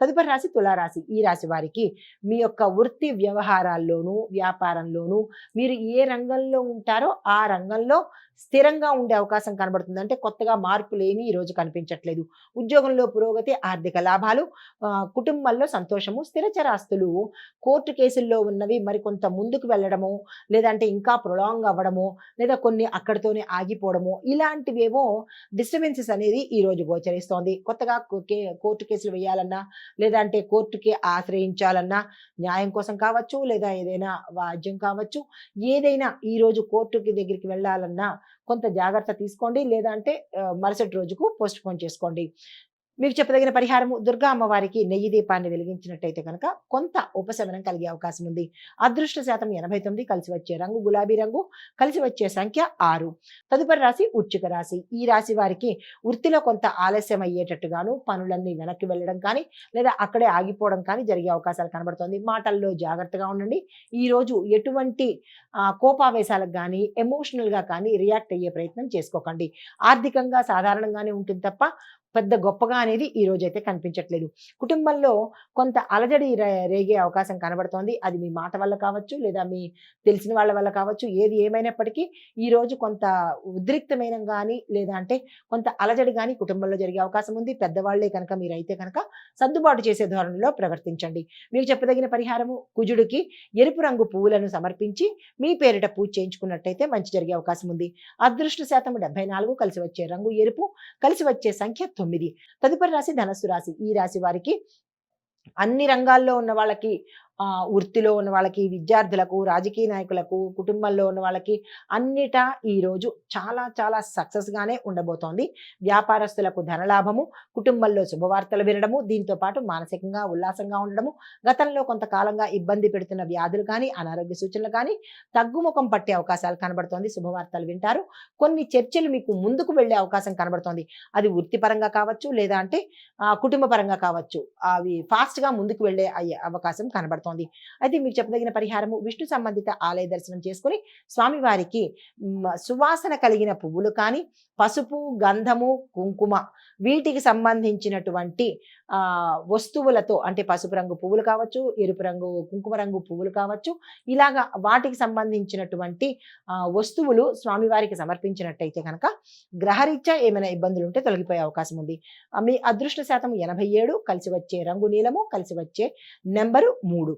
తదుపరి రాశి తులారాశి. ఈ రాశి వారికి మీ యొక్క వృత్తి వ్యవహారాల్లోనూ, వ్యాపారంలోనూ మీరు ఏ రంగంలో ఉంటారో ఆ రంగంలో స్థిరంగా ఉండే అవకాశం కనబడుతుంది. అంటే కొత్తగా మార్పులేమీ ఈరోజు కనిపించట్లేదు. ఉద్యోగంలో పురోగతి, ఆర్థిక లాభాలు, కుటుంబంలో సంతోషము, స్థిరచరాస్తులు కోర్టు కేసుల్లో ఉన్నవి మరికొంత ముందుకు వెళ్ళడము, లేదంటే ఇంకా ప్రొలాంగ్ అవ్వడము, లేదా కొన్ని అక్కడితోనే ఆగిపోవడము, ఇలాంటివేవో డిస్టర్బెన్సెస్ అనేది ఈరోజు గోచరిస్తోంది. కొత్తగా కోర్టు కేసులు వేయాలన్నా, లేదంటే కోర్టుకి ఆశ్రయించాలన్నా, న్యాయం కోసం కావచ్చు, లేదా ఏదైనా వాద్యం కావచ్చు, ఏదైనా ఈరోజు కోర్టుకి దగ్గరికి వెళ్ళాలన్నా కొంత జాగ్రత్త తీసుకోండి. లేదా అంటే మరుసటి రోజుకు పోస్ట్‌పోన్ చేసుకోండి. మీకు చెప్పదగిన పరిహారము దుర్గా అమ్మవారికి నెయ్యి దీపాన్ని వెలిగించినట్టయితే కనుక కొంత ఉపశమనం కలిగే అవకాశం ఉంది. అదృష్ట శాతం 89, కలిసి వచ్చే రంగు గులాబీ రంగు, కలిసి వచ్చే సంఖ్య 6. తదుపరి రాశి వృశ్చిక రాశి. ఈ రాశి వారికి వృత్తిలో కొంత ఆలస్యం అయ్యేటట్టుగాను, పనులన్నీ వెనక్కి వెళ్ళడం కానీ, లేదా అక్కడే ఆగిపోవడం కానీ జరిగే అవకాశాలు కనబడుతోంది. మాటల్లో జాగ్రత్తగా ఉండండి. ఈరోజు ఎటువంటి కోపావేశాలకు కానీ, ఎమోషనల్‌గా కానీ రియాక్ట్ అయ్యే ప్రయత్నం చేసుకోకండి. ఆర్థికంగా సాధారణంగానే ఉంటుంది తప్ప పెద్ద గొప్పగా అనేది ఈ రోజైతే కనిపించట్లేదు. కుటుంబంలో కొంత అలజడి రేగే అవకాశం కనబడుతోంది. అది మీ మాట వల్ల కావచ్చు, లేదా మీ తెలిసిన వాళ్ళ వల్ల కావచ్చు. ఏది ఏమైనప్పటికీ ఈరోజు కొంత ఉద్రిక్తమైన గానీ, లేదా అంటే కొంత అలజడి గానీ కుటుంబంలో జరిగే అవకాశం ఉంది. పెద్దవాళ్లే కనుక మీరైతే కనుక సర్దుబాటు చేసే ధోరణిలో ప్రవర్తించండి. మీకు చెప్పదగిన పరిహారము కుజుడికి ఎరుపు రంగు పువ్వులను సమర్పించి మీ పేరిట పూజ చేయించుకున్నట్టయితే మంచి జరిగే అవకాశం ఉంది. అదృష్ట శాతం 74, కలిసి వచ్చే రంగు ఎరుపు, కలిసి వచ్చే సంఖ్య 9. తదుపరి రాశి ధనస్సు రాశి. ఈ రాశి వారికి అన్ని రంగాల్లో ఉన్న వాళ్ళకి, వృత్తిలో ఉన్న వాళ్ళకి, విద్యార్థులకు, రాజకీయ నాయకులకు, కుటుంబంలో ఉన్న వాళ్ళకి అన్నిటా ఈరోజు చాలా చాలా సక్సెస్‌గానే ఉండబోతోంది. వ్యాపారస్తులకు ధనలాభము, కుటుంబంలో శుభవార్తలు వినడము, దీంతో పాటు మానసికంగా ఉల్లాసంగా ఉండడము, గతంలో కొంతకాలంగా ఇబ్బంది పెడుతున్న వ్యాధులు కానీ, అనారోగ్య సూచనలు కానీ తగ్గుముఖం పట్టే అవకాశాలు కనబడుతోంది. శుభవార్తలు వింటారు. కొన్ని చర్చలు మీకు ముందుకు వెళ్ళే అవకాశం కనబడుతోంది. అది వృత్తిపరంగా కావచ్చు, లేదా అంటే కుటుంబ పరంగా కావచ్చు. అవి ఫాస్ట్‌గా ముందుకు వెళ్ళే అవకాశం కనబడుతోంది. అయితే మీకు చెప్పదగిన పరిహారము విష్ణు సంబంధిత ఆలయ దర్శనం చేసుకుని స్వామివారికి సువాసన కలిగిన పువ్వులు కానీ, పసుపు, గంధము, కుంకుమ వీటికి సంబంధించినటువంటి వస్తువులతో, అంటే పసుపు రంగు పువ్వులు కావచ్చు, ఎరుపు రంగు, కుంకుమ రంగు పువ్వులు కావచ్చు, ఇలాగా వాటికి సంబంధించినటువంటి వస్తువులు స్వామివారికి సమర్పించినట్టయితే కనుక గ్రహరీత్యా ఏమైనా ఇబ్బందులు ఉంటే తొలగిపోయే అవకాశం ఉంది. మీ అదృష్ట శాతం 87, కలిసి వచ్చే రంగు నీలము, కలిసి వచ్చే నెంబరు 3.